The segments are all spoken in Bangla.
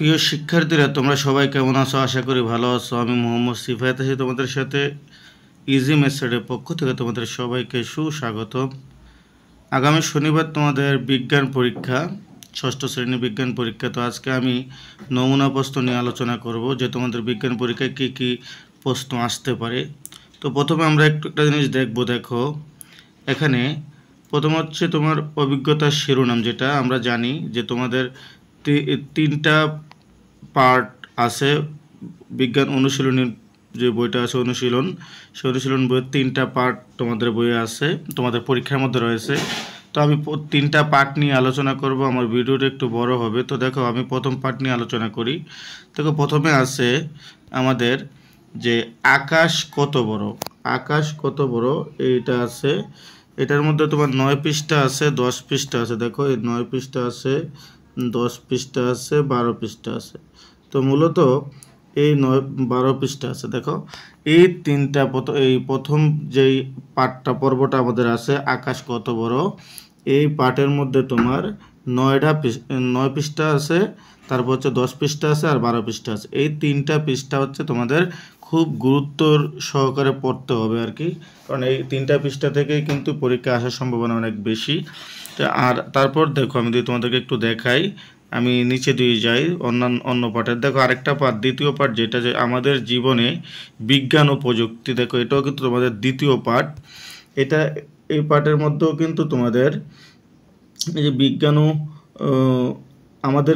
প্রিয় শিক্ষার্থীরা, তোমরা সবাই কেমন আছো? আশা করি ভালো আছো। আমি মোহাম্মদ সিফায়াত আছি তোমাদের সাথে। ইজি মেথডের পক্ষ থেকে তোমাদের সবাইকে সুস্বাগত। আগামী শনিবার তোমাদের বিজ্ঞান পরীক্ষা, ষষ্ঠ শ্রেণীর বিজ্ঞান পরীক্ষা। তো আজকে আমি নমুনা প্রশ্ন নিয়ে আলোচনা করব যে তোমাদের বিজ্ঞান পরীক্ষায় কী কী প্রশ্ন আসতে পারে। তো প্রথমে আমরা একটা জিনিস দেখবো। দেখো, এখানে প্রথম হচ্ছে তোমার অভিজ্ঞতার শিরোনাম, যেটা আমরা জানি যে তোমাদের তিনটা পার্ট আছে। বিজ্ঞান অনুশীলনীর যে বইটা আছে অনুশীলন, সেই অনুশীলন বইয়ের তিনটা পার্ট তোমাদের বইয়ে আছে, তোমাদের পরীক্ষার মধ্যে রয়েছে। তো আমি তিনটা পার্ট নিয়ে আলোচনা করব। আমার ভিডিওটা একটু বড় হবে। তো দেখো, আমি প্রথম পার্ট নিয়ে আলোচনা করি। দেখো, প্রথমে আছে আমাদের যে আকাশ কত বড়। আকাশ কত বড় এইটা আছে। এটার মধ্যে তোমার 9 পৃষ্ঠা আছে, 10 পৃষ্ঠা আছে। দেখো, এই 9 পৃষ্ঠা আছে, 10 পৃষ্ঠা আছে, 12 পৃষ্ঠা আছে। তো মূলত এই 12 পৃষ্ঠা আছে। দেখো, এই তিনটা এই প্রথম যেই পর্বটা আমাদের আছে, আকাশ কত বড়, এই পাঠের মধ্যে তোমার 9 পৃষ্ঠা আছে, তারপর হচ্ছে 10 পৃষ্ঠা আছে আর 12 পৃষ্ঠা আছে। এই তিনটা পৃষ্ঠা হচ্ছে তোমাদের খুব গুরুত্ব সহকারে পড়তে হবে আর কি, কারণ এই তিনটা পৃষ্ঠা থেকেই কিন্তু পরীক্ষা আসার সম্ভাবনা অনেক বেশি। আর তারপর দেখো, আমি যদি তোমাদেরকে একটু দেখাই, আমি নিচে দিয়ে যাই অন্য পার্টের। দেখো, আরেকটা পার্ট, দ্বিতীয় পার্ট, যেটা যে আমাদের জীবনে বিজ্ঞান ও প্রযুক্তি। দেখো, এটাও কিন্তু তোমাদের দ্বিতীয় পার্ট। এই পার্টের মধ্যেও কিন্তু তোমাদের এই যে বিজ্ঞান ও আমাদের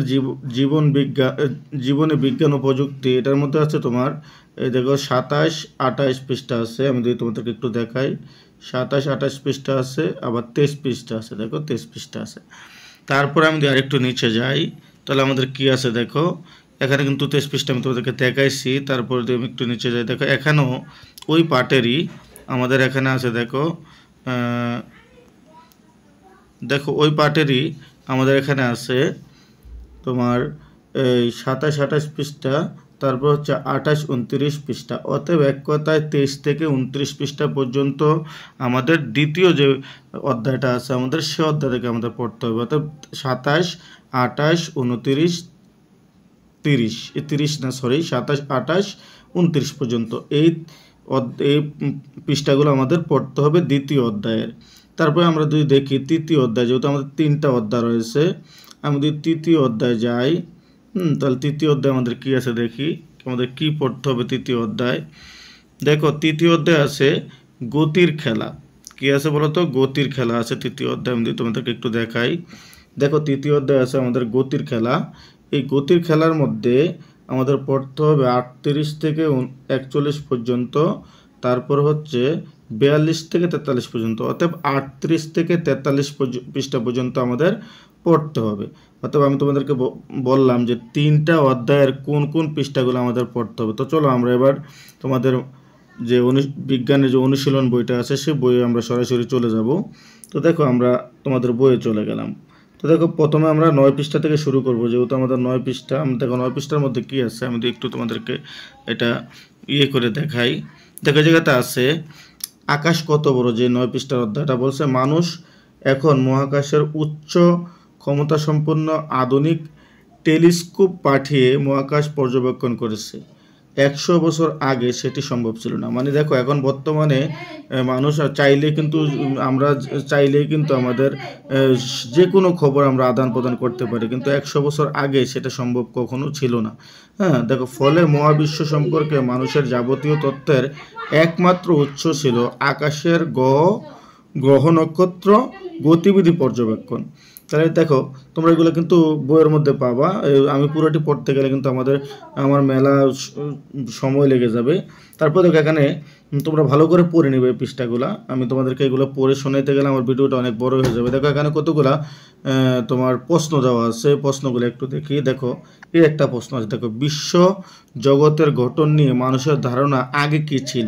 জীবনে বিজ্ঞান ও প্রযুক্তি, এটার মধ্যে আছে তোমার এই দেখো 27-28 পৃষ্ঠা আছে। আমি যদি তোমাদেরকে একটু দেখাই, 27-28 পৃষ্ঠা আছে, আবার 23 পৃষ্ঠা আছে। দেখো, 23 পৃষ্ঠা আছে। তারপরে আমি যদি আরেকটু নিচে যাই, তাহলে আমাদের কি আছে দেখো, এখানে কিন্তু 23 পৃষ্ঠা আমি তোমাদেরকে দেখাইছি। তারপরে যদি আমি একটু নিচে যাই, দেখো এখানেও ওই পার্টেরই আমাদের এখানে আছে। দেখো, ওই পার্টেরই আমাদের এখানে আছে তোমার এই 27-28 পৃষ্ঠা, তারপর হচ্ছে 28-29 পৃষ্ঠা। অতএব এক কথায় 23 থেকে 29 পৃষ্ঠা পর্যন্ত আমাদের দ্বিতীয় যে অধ্যায়টা আছে আমাদের, সে অধ্যায় থেকে আমাদের পড়তে হবে। অর্থাৎ 27, 28, 29, 30, 27, 28, 29 পর্যন্ত এই পৃষ্ঠাগুলো আমাদের পড়তে হবে দ্বিতীয় অধ্যায়ের। তারপরে আমরা যদি দেখি তৃতীয় অধ্যায়, যেহেতু আমাদের তিনটা অধ্যায় রয়েছে, আমি যদি তৃতীয় অধ্যায় যাই, তাহলে তৃতীয় অধ্যায় আমাদের কি আছে দেখি, আমাদের কি পড়তে হবে তৃতীয় অধ্যায়। দেখো, তৃতীয় অধ্যায় আছে গতির খেলা। কি আছে বলো তো? গতির খেলা আছে তৃতীয় অধ্যায়। আমি যদি তোমাদেরকে একটু দেখাই, দেখো তৃতীয় অধ্যায় আছে আমাদের গতির খেলা। এই গতির খেলার মধ্যে আমাদের পড়তে হবে 38 থেকে 41 পর্যন্ত, তারপর হচ্ছে 42 থেকে 43 পর্যন্ত। অর্থাৎ 38 থেকে 43 পৃষ্ঠা পর্যন্ত আমাদের পড়তে হবে। অর্থাৎ আমি তোমাদেরকে বললাম যে তিনটা অধ্যায়ের কোন কোন পৃষ্ঠাগুলো আমাদের পড়তে হবে। তো চলো আমরা এবার তোমাদের যে বিজ্ঞানের যে অনুশীলন বইটা আছে, সে বইয়ে আমরা সরাসরি চলে যাব। তো দেখো, আমরা তোমাদের বইয়ে চলে গেলাম। তো দেখো, প্রথমে আমরা 9 পৃষ্ঠা থেকে শুরু করব, যেহেতু আমাদের 9 পৃষ্ঠা। আমি দেখো 9 পৃষ্ঠার মধ্যে কি আছে, আমি একটু তোমাদেরকে এটা করে দেখাই। দেখো, জায়গাতে আছে আকাশ কত বড়। যে 9 পৃষ্ঠার অধ্যায়টা বলছে, মানুষ এখন মহাকাশের উচ্চ ক্ষমতাসম্পন্ন আধুনিক টেলিস্কোপ পাঠিয়ে মহাকাশ পর্যবেক্ষণ করেছে। 100 বছর আগে সেটি সম্ভব ছিল না। মানে দেখো, এখন বর্তমানে মানুষ চাইলেই কিন্তু আমাদের যে কোনো খবর আমরা আদান প্রদান করতে পারি, কিন্তু 100 বছর আগে সেটা সম্ভব কখনো ছিল না। হ্যাঁ, দেখো, ফলে মহাবিশ্ব সম্পর্কে মানুষের যাবতীয় তথ্যের একমাত্র উৎস ছিল আকাশের গ্রহ নক্ষত্র গতিবিধি পর্যবেক্ষণ। তাহলে দেখো, তোমরা এগুলো কিন্তু বইয়ের মধ্যে পাবা। আমি পুরোটি পড়তে গেলে কিন্তু আমার মেলা সময় লেগে যাবে। তারপর দেখো, এখানে তোমরা ভালো করে পড়ে নেবে এই পৃষ্ঠাগুলো। আমি তোমাদেরকে এগুলো পড়ে শোনাইতে গেলে আমার ভিডিওটা অনেক বড় হয়ে যাবে। দেখো, এখানে কতগুলা তোমার প্রশ্ন দেওয়া আছে। প্রশ্নগুলো একটু দেখি। দেখো, এই একটা প্রশ্ন আছে। দেখো, বিশ্ব জগতের গঠন নিয়ে মানুষের ধারণা আগে কি ছিল।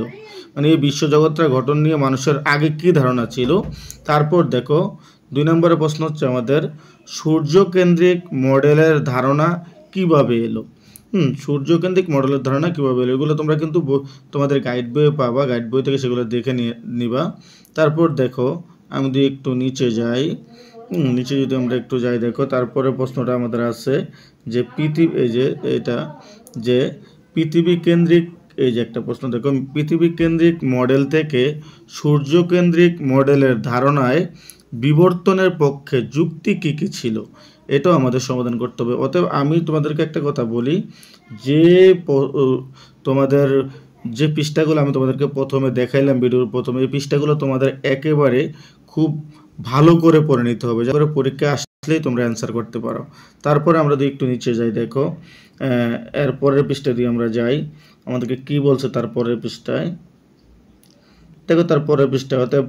মানে এই বিশ্ব জগতের গঠন নিয়ে মানুষের আগে কি ধারণা ছিল। তারপর দেখো, 2 নম্বরের প্রশ্ন হচ্ছে আমাদের সূর্যকেন্দ্রিক মডেলের ধারণা কিভাবে এলো। সূর্যকেন্দ্রিক মডেলের ধারণা কীভাবে এলো, এগুলো তোমরা কিন্তু তোমাদের গাইড বইয়ে পাবা। গাইড বই থেকে সেগুলো দেখে নিবা। তারপর দেখো, আমি যদি একটু নিচে যাই, নিচে যদি আমরা একটু যাই দেখো, তারপরে প্রশ্নটা আমাদের আছে যে পৃথিবী, এই যে এটা যে পৃথিবী কেন্দ্রিক, এই যে একটা প্রশ্ন দেখো, পৃথিবী কেন্দ্রিক মডেল থেকে সূর্য কেন্দ্রিক মডেলের ধারণায় বিবর্তনের পক্ষে যুক্তি কী কী ছিল, এটাও আমাদের সমাধান করতে হবে। অতএব আমি তোমাদেরকে একটা কথা বলি, যে তোমাদের যে পৃষ্ঠাগুলো আমি তোমাদেরকে প্রথমে দেখাইলাম ভিডিওর প্রথমে, এই পৃষ্ঠাগুলো তোমাদের একেবারে খুব ভালো করে পড়ে নিতে হবে, যাতে করে পরীক্ষা আসলেই তোমরা অ্যান্সার করতে পারো। তারপরে আমরা যদি একটু নিচে যাই দেখো, এর পরের পৃষ্ঠা দিয়ে আমরা যাই, আমাদেরকে কি বলছে তারপরের পৃষ্ঠায় দেখো, তারপরের পৃষ্ঠা অর্থাৎ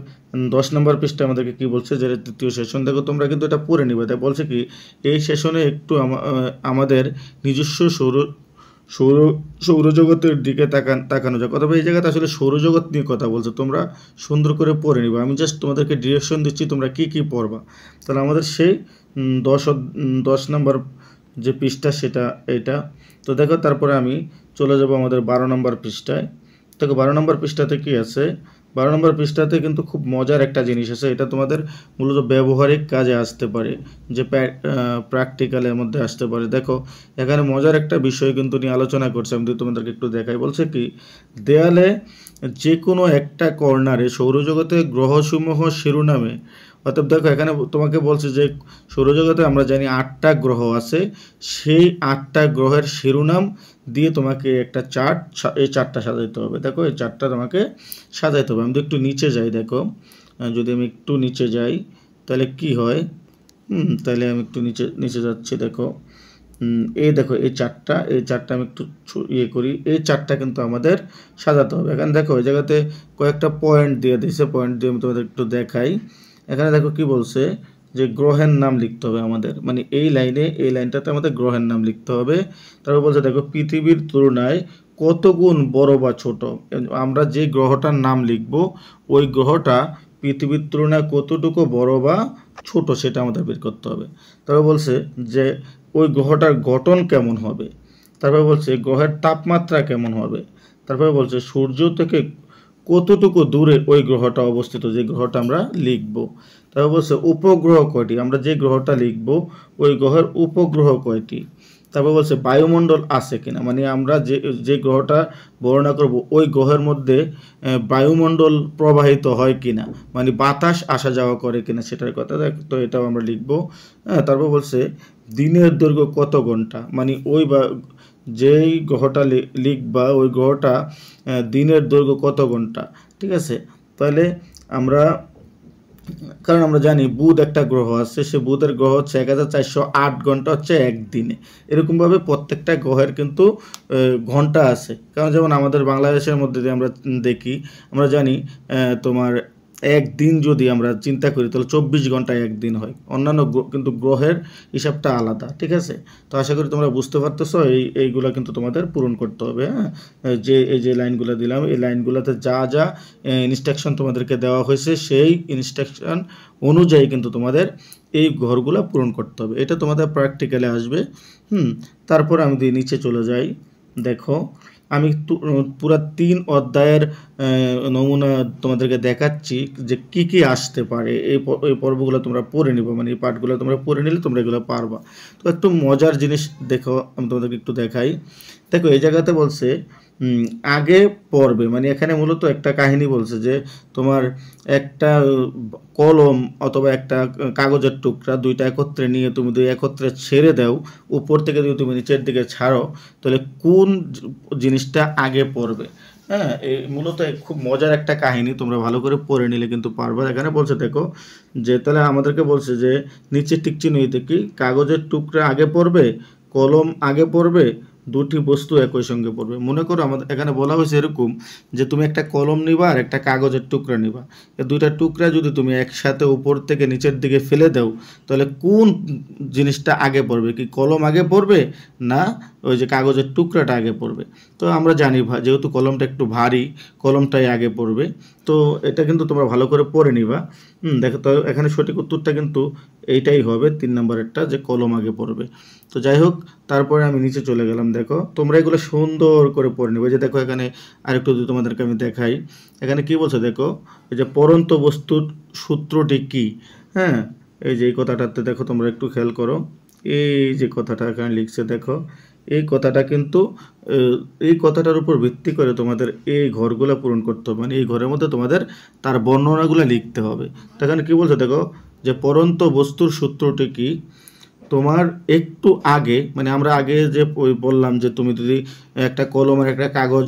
10 নম্বর পৃষ্ঠা আমাদেরকে কি বলছে, যে তৃতীয় সেশন। দেখো তোমরা কিন্তু এটা পড়ে নিবে, তাই বলছে কি এই সেশনে একটু আমাদের নিজস্ব সৌরজগতের দিকে তাকানো যাক, অথবা এই জায়গাতে আসলে সৌরজগৎ নিয়ে কথা বলছে, তোমরা সুন্দর করে পড়ে নিবা। আমি জাস্ট তোমাদেরকে ডিরেকশন দিচ্ছি তোমরা কি কি পড়বা। তাহলে আমাদের সেই 10 নম্বর যে পৃষ্ঠা সেটা এটা। তো দেখো তারপরে আমি চলে যাব আমাদের 12 নম্বর পৃষ্ঠায়। দেখো 12 নম্বর পৃষ্ঠাতে কি আছে, 12 নম্বর পৃষ্ঠাতে কিন্তু খুব মজার একটা জিনিস আছে, এটা তোমাদের মূলত ব্যবহারিক কাজে আসতে পারে, যে প্র্যাকটিক্যালের মধ্যে আসতে পারে। দেখো এখানে মজার একটা বিষয় কিন্তু নিয়ে আলোচনা করছে, আমি তোমাদেরকে একটু দেখাই। বলছে কি দেয়ালে যে কোনো একটা কর্নারে সৌরজগতের গ্রহসমূহ শিরোনামে, অর্থাৎ দেখো এখানে তোমাকে বলছে যে সৌরজগতে আমরা জানি 8টা গ্রহ আছে, সেই 8টা গ্রহের শিরোনাম দিয়ে তোমাকে একটা চার্ট, এই চার্টটা সাজাইতে হবে। দেখো এই চার্টটা তোমাকে সাজাইতে হবে। আমি তো একটু নিচে যাই, দেখো যদি আমি একটু নিচে যাই তাহলে কি হয়, তাহলে আমি একটু নিচে যাচ্ছি। দেখো এই দেখো এই চার্টটা আমি একটু ইয়ে করি, এই চার্টটা কিন্তু আমাদের সাজাতে হবে। এখানে দেখো ওই জায়গাতে কয়েকটা পয়েন্ট দিয়ে দিয়েছে, পয়েন্ট দিয়ে আমি তোমাদের একটু দেখাই। এখানে দেখো কি বলছে যে গ্রহের নাম লিখতে হবে আমাদের, মানে এই লাইনটাতে আমাদের গ্রহের নাম লিখতে হবে। তারপর বলছে দেখো পৃথিবীর তুলনায় কত গুণ বড় বা ছোট, আমরা যে গ্রহটার নাম লিখব ওই গ্রহটা পৃথিবীর তুলনায় কতটুকু বড় বা ছোট সেটা আমাদের বের করতে হবে। তারপর বলছে যে ওই গ্রহটার গঠন কেমন হবে, তারপরে বলছে গ্রহের তাপমাত্রা কেমন হবে, তারপরে বলছে সূর্য থেকে কতটুকু দূরে ওই গ্রহটা অবস্থিত, যে গ্রহটা আমরা লিখব। তারপর বলছে উপগ্রহ কয়টি, আমরা যে গ্রহটা লিখব ওই গ্রহের উপগ্রহ কয়টি। তারপর বলছে বায়ুমণ্ডল আছে কিনা, মানে আমরা যে গ্রহটা বর্ণনা করব ওই গ্রহের মধ্যে বায়ুমণ্ডল প্রবাহিত হয় কিনা, মানে বাতাস আসা যাওয়া করে কিনা সেটার কথা। তো এটাও আমরা লিখব। তারপর বলছে দিনের দৈর্ঘ্য কত ঘন্টা, মানে ওই যেই গ্রহটা লিখবা ওই গ্রহটা দিনের দৈর্ঘ্য কত ঘন্টা। ঠিক আছে, তাহলে আমরা, কারণ আমরা জানি বুধ একটা গ্রহ আছে, সে বুধের গ্রহ হচ্ছে 1408 ঘন্টা হচ্ছে একদিনে। এরকমভাবে প্রত্যেকটা গ্রহের কিন্তু ঘন্টা আছে, কারণ যেমন আমাদের বাংলাদেশের মধ্যে যে আমরা দেখি, আমরা জানি তোমার একদিন যদি আমরা চিন্তা করি তাহলে 24 ঘন্টায় একদিন হয়, অন্যান্য কিন্তু গ্রহের হিসাবটা আলাদা। ঠিক আছে, তো আশা করি তোমরা বুঝতে পারতেছো। এইগুলো কিন্তু তোমাদের পূরণ করতে হবে। হ্যাঁ, এই যে লাইনগুলো দিলাম, এই লাইনগুলোতে যা যা ইনস্ট্রাকশন তোমাদেরকে দেওয়া হয়েছে সেই ইনস্ট্রাকশন অনুযায়ী কিন্তু তোমাদের এই ঘরগুলো পূরণ করতে হবে, এটা তোমাদের প্র্যাকটিক্যালে আসবে। তারপর আমি নিচে চলে যাই। দেখো আমি পুরা 3 অধ্যায়ের নমুনা তোমাদেরকে দেখাচ্ছি যে কি কি আসতে পারে। এই পর্বগুলো তোমরা পড়ে নিবে, মানে এই পাঠগুলো তোমরা পড়ে নিলে তোমরা এগুলো পারবা। তো একটু মজার জিনিস দেখো, আমি তোমাদেরকে একটু দেখাই। দেখো এই জায়গাতে বলছে আগে পড়বে, মানে এখানে মূলত একটা কাহিনী বলছে যে তোমার একটা কলম অথবা একটা কাগজের টুকরা দুইটা একত্রে নিয়ে তুমি দুই একত্রে ছেড়ে দাও, উপর থেকে যদি তুমি নিচের দিকে ছাড়ো তাহলে কোন জিনিসটা আগে পড়বে। হ্যাঁ, এই মূলত খুব মজার একটা কাহিনী, তোমরা ভালো করে পড়ে নিলে কিন্তু পারবে। এখানে বলছে দেখো যে তাহলে আমাদেরকে বলছে যে নিচের টিক চিহ্নিতে কি কাগজের টুকরা আগে পড়বে, কলম আগে পড়বে, দুটি বস্তু একই সঙ্গে পড়বে। মনে করো আমাদের এখানে বলা হয়েছে এরকম যে তুমি একটা কলম নিবা আর একটা কাগজের টুকরা নিবা, এই দুইটা টুকরা যদি তুমি একসাথে উপর থেকে নিচের দিকে ফেলে দাও তাহলে কোন জিনিসটা আগে পড়বে, কি কলম আগে পড়বে না ওই যে কাগজের টুকরাটা আগে পড়বে। তো আমরা জানি যেহেতু কলমটা একটু ভারী, কলমটাই আগে পড়বে। তো এটা কিন্তু তোমরা ভালো করে পড়ে নিবা। দেখো তো এখানে সঠিক উত্তরটা কিন্তু এইটাই হবে 3 নম্বরেরটা, যে কলম আগে পড়বে। তো যাই হোক, তারপরে আমি নিচে চলে গেলাম। দেখো তোমরা এগুলো সুন্দর করে পড়ে নেবে। যে দেখো এখানে আরেকটু যদি তোমাদেরকে আমি দেখাই, এখানে কি বলছে দেখো, এই যে পরন্ত বস্তুর সূত্রটি কি। হ্যাঁ, এই যে এই কথাটাতে দেখো তোমরা একটু খেয়াল করো, এই যে কথাটা এখানে লিখছে দেখো, এই কথাটা কিন্তু এই কথাটার উপর ভিত্তি করে তোমাদের এই ঘরগুলো পূরণ করতে হবে, মানে এই ঘরের মধ্যে তোমাদের তার বর্ণনাগুলো লিখতে হবে। তো এখানে কী বলছে দেখো, যে পরন্ত বস্তুর সূত্রটি কি, তোমার একটু আগে, মানে আমরা আগে যে বললাম যে তুমি যদি একটা কলম আর একটা কাগজ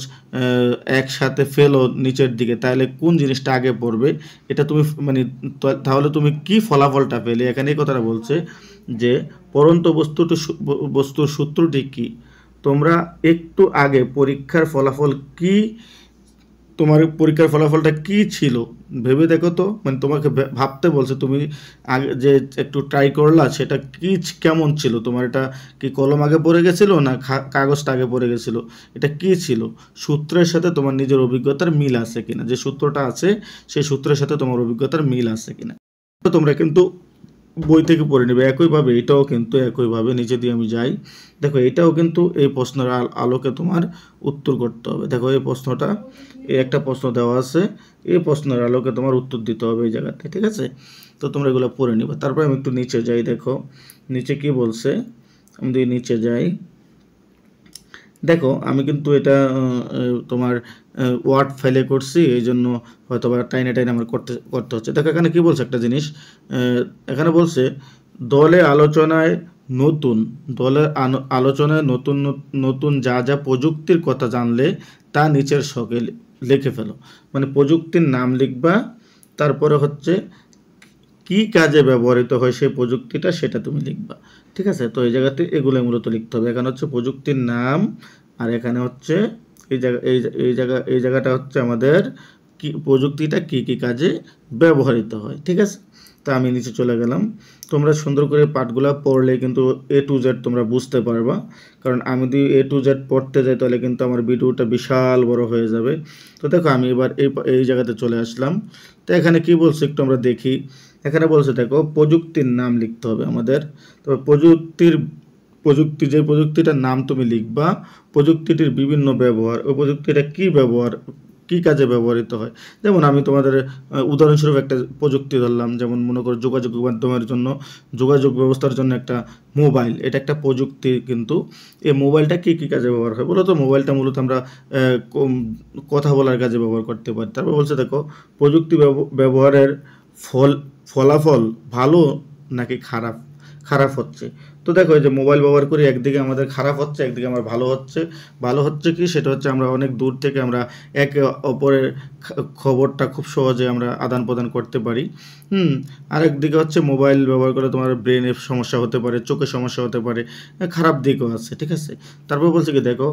একসাথে ফেলো নিচের দিকে, তাহলে কোন জিনিসটা আগে পড়বে, এটা তুমি মানে তাহলে তুমি কি ফলাফলটা পেলে। এখানে এই কথাটা বলছে যে পরন্ত বস্তুর সূত্রটি কি, তোমরা একটু আগে পরীক্ষার ফলাফল কি, তোমার পরীক্ষার ফলাফলটা কি ছিল ভেবে দেখো তো, মানে তোমাকে ভাবতে বলছে, তুমি আগে যে একটু ট্রাই করলা সেটা কি কেমন ছিল, তোমার এটা কি কলম আগে পড়ে গেছিলো না কাগজটা আগে পড়ে গেছিলো, এটা কি ছিল, সূত্রের সাথে তোমার নিজের অভিজ্ঞতার মিল আছে কিনা, যে সূত্রটা আছে সেই সূত্রের সাথে তোমার অভিজ্ঞতার মিল আছে কিনা। তোমরা কিন্তু বই থেকে পড়ে নেবে একইভাবে, এটাও কিন্তু একইভাবে নিচে দিয়ে আমি যাই, দেখো এটাও কিন্তু এই প্রশ্নের আলোকে তোমার উত্তর করতে হবে। দেখো এই প্রশ্নটা, এই একটা প্রশ্ন দেওয়া আছে, এই প্রশ্নের আলোকে তোমার উত্তর দিতে হবে এই জায়গাতে, ঠিক আছে। তো তোমরা এগুলো পড়ে নিবে। তারপরে আমি একটু নিচে যাই, দেখো নিচে কি বলছে, আমি যদি নিচে যাই, দেখো আমি কিন্তু এটা তোমার ওয়ার্ড ফাইলে করছি, এই জন্য হয়তো বা টাইনে আমার করতে হচ্ছে। দেখো এখানে কি বলছে একটা জিনিস, এখানে বলছে দলে আলোচনায় নতুন নতুন যা যা প্রযুক্তির কথা জানলে তা নিচের শখে লিখে ফেলো, মানে প্রযুক্তির নাম লিখবা, তারপরে হচ্ছে কি কাজে ব্যবহৃত হয় সেই প্রযুক্তিটা সেটা তুমি লিখবা, ঠিক আছে। তো এই জায়গাতে এগুলো মূলত লিখতে হবে। এখানে হচ্ছে প্রযুক্তির নাম, আর এখানে হচ্ছে এই জায়গাটা হচ্ছে আমাদের কি প্রযুক্তিটা কি কি কাজে ব্যবহৃত হয়, ঠিক আছে। তা আমি নিচে চলে গেলাম। তোমরা সুন্দর করে পাঠগুলো পড়লে কিন্তু A to Z তোমরা বুঝতে পারবা, কারণ আমি যদি A to Z পড়তে যাই তাহলে কিন্তু আমার ভিডিওটা বিশাল বড় হয়ে যাবে। তো দেখো আমি এবার এই জায়গাতে চলে আসলাম। তো এখানে কি বলছে একটু আমরা দেখি। এখানে বলছে দেখো প্রযুক্তির নাম লিখতে হবে আমাদের। তবে যে প্রযুক্তিটার নাম তুমি লিখবা, প্রযুক্তিটির বিভিন্ন ব্যবহার, ওই প্রযুক্তিটা কি কাজে ব্যবহৃত হয়। যেমন আমি তোমাদের উদাহরণস্বরূপ একটা প্রযুক্তি ধরলাম, যেমন মনে করো যোগাযোগ মাধ্যমের জন্য, যোগাযোগ ব্যবস্থার জন্য একটা মোবাইল, এটা একটা প্রযুক্তি, কিন্তু এই মোবাইলটা কি কাজে ব্যবহার হয় বলো তো। মোবাইলটা মূলত আমরা কথা বলার কাজে ব্যবহার করতে পারি। তারপর বলছে দেখো প্রযুক্তি ব্যবহারের ফলাফল ভালো নাকি খারাপ হচ্ছে। তো দেখো এই যে মোবাইল ব্যবহার করি, একদিকে আমাদের খারাপ হচ্ছে, একদিকে আমার ভালো হচ্ছে কি, সেটা হচ্ছে আমরা অনেক দূর থেকে আমরা একে অপরের খবরটা খুব সহজে আমরা আদান প্রদান করতে পারি। আরেকদিকে হচ্ছে মোবাইল ব্যবহার করে তোমার ব্রেনের সমস্যা হতে পারে, চোখের সমস্যা হতে পারে, খারাপ দিকও আছে, ঠিক আছে। তারপর বলছে কি দেখো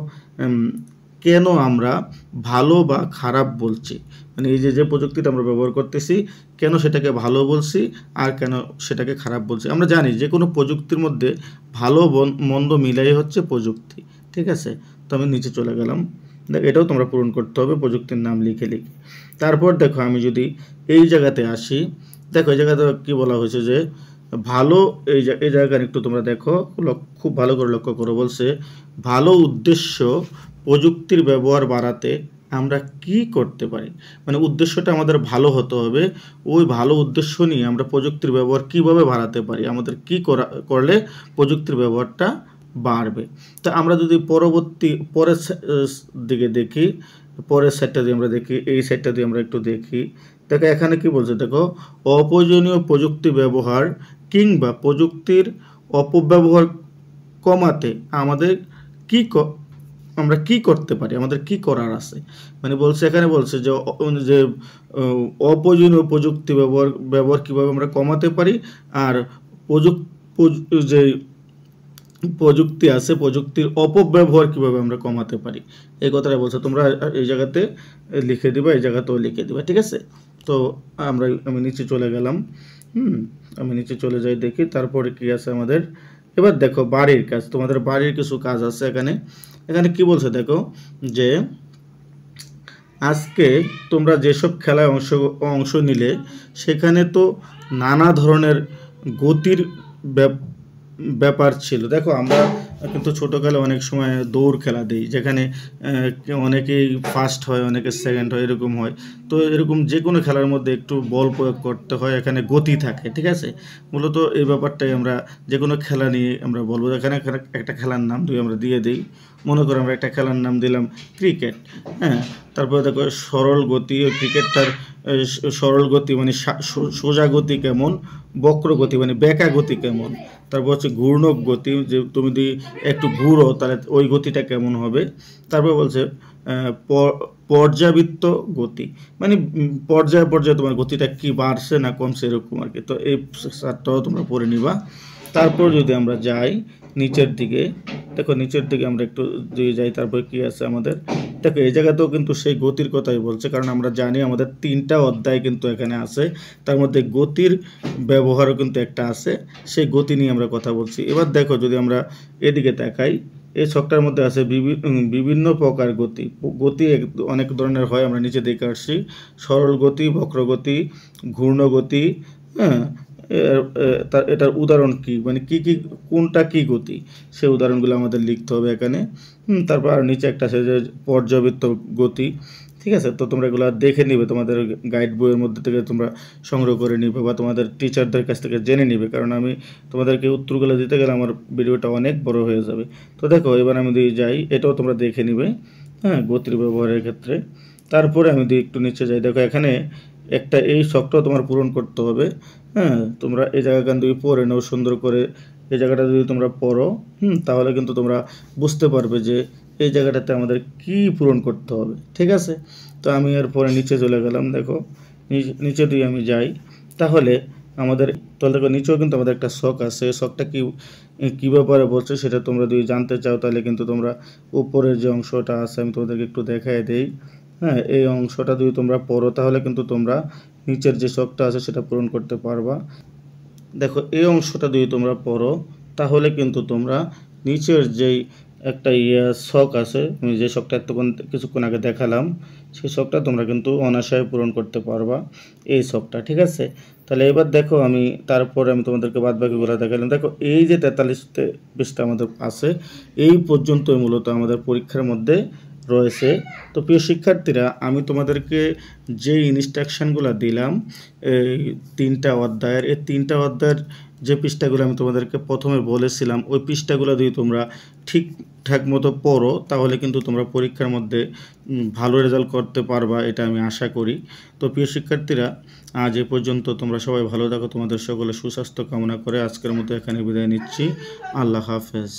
কেন আমরা ভালো বা খারাপ বলছি, মানে এই যে প্রযুক্তিটা আমরা ব্যবহার করতেছি, কেন সেটাকে ভালো বলছি আর কেন সেটাকে খারাপ বলছি। আমরা জানি যে কোনো প্রযুক্তির মধ্যে ভালো মন্দ মিলাই হচ্ছে প্রযুক্তি, ঠিক আছে। তো আমি নিচে চলে গেলাম, দেখো এটাও তোমরা পূরণ করতে হবে প্রযুক্তির নাম লিখে। তারপর দেখো আমি যদি এই জায়গাতে আসি, দেখো এই জায়গাতে কি বলা হয়েছে যে ভালো, এই জায়গায় একটু তোমরা দেখো, খুব ভালো করে লক্ষ্য করো। বলছে ভালো উদ্দেশ্য প্রযুক্তির ব্যবহার বাড়াতে আমরা কি করতে পারি, মানে উদ্দেশ্যটা আমাদের ভালো হতে হবে, ওই ভালো উদ্দেশ্য নিয়ে আমরা প্রযুক্তির ব্যবহার কিভাবে বাড়াতে পারি, আমাদের কি করলে প্রযুক্তির ব্যবহারটা বাড়বে। তো আমরা যদি পরের দিকে দেখি, পরের সাইডটা দিয়ে আমরা দেখি, এই সাইডটা দিয়ে আমরা একটু দেখি। দেখো এখানে কি বলছে দেখো অপ্রয়োজনীয় প্রযুক্তি ব্যবহার কিংবা প্রযুক্তির অপব্যবহার কমাতে আমাদের আমরা কি করতে পারি, আমাদের কি করার আছে, মানে বলছে এখানে বলছে যে অপ্রয়োজনীয় প্রযুক্তি ব্যবহার কিভাবে আমরা কমাতে পারি, আর যে প্রযুক্তি আছে প্রযুক্তির অপব্যবহার কিভাবে আমরা কমাতে পারি, এই কথাটা বলছে। তোমরা এই জায়গাতে লিখে দিবা, এই জায়গাতেও লিখে দিবা, ঠিক আছে। তো আমি নিচে চলে গেলাম, আমি নিচে চলে যাই, দেখি তারপরে কি আছে আমাদের। এবার দেখো বাড়ির কাজ, তোমাদের বাড়ির কিছু কাজ আছে এখানে কি বলছে দেখো যে আজকে তোমরা যেসব খেলায় অংশ নিলে সেখানে তো নানা ধরনের গতির ব্যাপার ছিল। দেখো আমরা কিন্তু ছোটোকালে অনেক সময় দৌড় খেলা দিই, যেখানে অনেকেই ফার্স্ট হয়, অনেকে সেকেন্ড হয়, এরকম হয়। তো এরকম যে কোনো খেলার মধ্যে একটু বল প্রয়োগ করতে হয়, এখানে গতি থাকে, ঠিক আছে। মূলত এই ব্যাপারটাই আমরা যে কোনো খেলা নিয়ে আমরা বলবো। এখানে একটা খেলার নাম আমরা দিয়ে দিই। মনে করো আমরা একটা খেলার নাম দিলাম ক্রিকেট, হ্যাঁ। তারপরে দেখো সরল গতি, ওই ক্রিকেটটার সরল গতি মানে সোজা গতি কেমন, বক্র গতি মানে বেঁকা গতি কেমন, তারপর হচ্ছে ঘূর্ণক গতি, যে তুমি যদি একটু ঘুরো তাহলে ওই গতিটা কেমন হবে। তারপর বলছে পর্যাবৃত্ত গতি, মানে পর্যায়ে পর্যায়ে তোমার গতিটা কি বাড়ছে না কমছে এরকম আর কি। তো এই চারটাও তোমরা পড়ে নিবা। তারপর যদি আমরা যাই নিচের দিকে, দেখো নিচের দিকে আমরা একটু যদি যাই, তারপর কি আছে আমাদের, দেখো এই জায়গাতেও কিন্তু সেই গতির কথাই বলছে, কারণ আমরা জানি আমাদের 3টা অধ্যায় কিন্তু এখানে আছে, তার মধ্যে গতির ব্যবহারও কিন্তু একটা আছে, সেই গতি নিয়ে আমরা কথা বলছি। এবার দেখো যদি আমরা এদিকে তাকাই, এই ছকটার মধ্যে আছে বিভিন্ন প্রকার গতি। গতি অনেক ধরনের হয়, আমরা নিচে দেখে আসছি, সরল গতি, বক্রগতি, ঘূর্ণগতি, হ্যাঁ। এটার উদাহরণ কি, মানে কি কি কোনটা কি গতি, সেই উদাহরণগুলো আমাদের লিখতে হবে এখানে। তারপর আর নিচে একটা আছে যে পর্যাবৃত্ত গতি, ঠিক আছে। তো তোমরা এগুলো দেখে নিবে, তোমাদের গাইড বইয়ের মধ্যে থেকে তোমরা সংগ্রহ করে নিবে বা তোমাদের টিচারদের কাছ থেকে জেনে নিবে, কারণ আমি তোমাদেরকে উত্তরগুলো দিতে গেলে আমার ভিডিওটা অনেক বড় হয়ে যাবে। তো দেখো এবার আমি যদি যাই, এটাও তোমরা দেখে নিবে, হ্যাঁ, গতির ব্যবহারের ক্ষেত্রে। তারপরে আমি যদি একটু নিচে যাই, দেখো এখানে একটা এই শখটাও তোমার পূরণ করতে হবে, হ্যাঁ। তোমরা এই জায়গাখান থেকে পড়ে নাও সুন্দর করে, এই জায়গাটা যদি তোমরা পড়ো, তাহলে কিন্তু তোমরা বুঝতে পারবে যে এই জায়গাটাতে আমাদের কি পূরণ করতে হবে, ঠিক আছে। তো আমি এরপরে নিচে চলে গেলাম, দেখো নিচে দিয়ে আমি যাই, তাহলে আমাদের দেখো নিচেও কিন্তু আমাদের একটা শখ আছে। শখটা কী ব্যাপারে বলছে সেটা তোমরা যদি জানতে চাও, তাহলে কিন্তু তোমরা উপরের যে অংশটা আছে আমি তোমাদেরকে একটু দেখাই দেই, হ্যাঁ। এই অংশটা যদি তোমরা পড়ো তাহলে কিন্তু তোমরা নিচের যে শখটা আছে সেটা পূরণ করতে পারবা। দেখো এই অংশটা যদি তোমরা পড়ো তাহলে কিন্তু তোমরা নিচের যেই একটা শখ আছে, আমি যে শখটা এতক্ষণ কিছুক্ষণ আগে দেখালাম, সেই শখটা তোমরা কিন্তু অনায়াসে পূরণ করতে পারবা, এই শখটা, ঠিক আছে। তাহলে এবার দেখো আমি তারপরে আমি তোমাদেরকে বাদ বাকিগুলো দেখালাম। দেখো এই যে 43 পৃষ্ঠা আমাদের আছে, এই পর্যন্তই মূলত আমাদের পরীক্ষার মধ্যে রয়েছে। তো প্রিয় শিক্ষার্থীরা, আমি তোমাদেরকে যে ইনস্ট্রাকশানগুলো দিলাম এই 3টা অধ্যায়ের, এই 3টা অধ্যায়ের যে পৃষ্ঠাগুলো আমি তোমাদেরকে প্রথমে বলেছিলাম, ওই পৃষ্ঠাগুলো যদি তোমরা ঠিকঠাক মতো পড়ো তাহলে কিন্তু তোমরা পরীক্ষার মধ্যে ভালো রেজাল্ট করতে পারবা, এটা আমি আশা করি। তো প্রিয় শিক্ষার্থীরা, আজ এ পর্যন্ত। তোমরা সবাই ভালো থাকো, তোমাদের সকলে সুস্বাস্থ্য কামনা করে আজকের মতো এখানে বিদায় নিচ্ছি। আল্লাহ হাফেজ।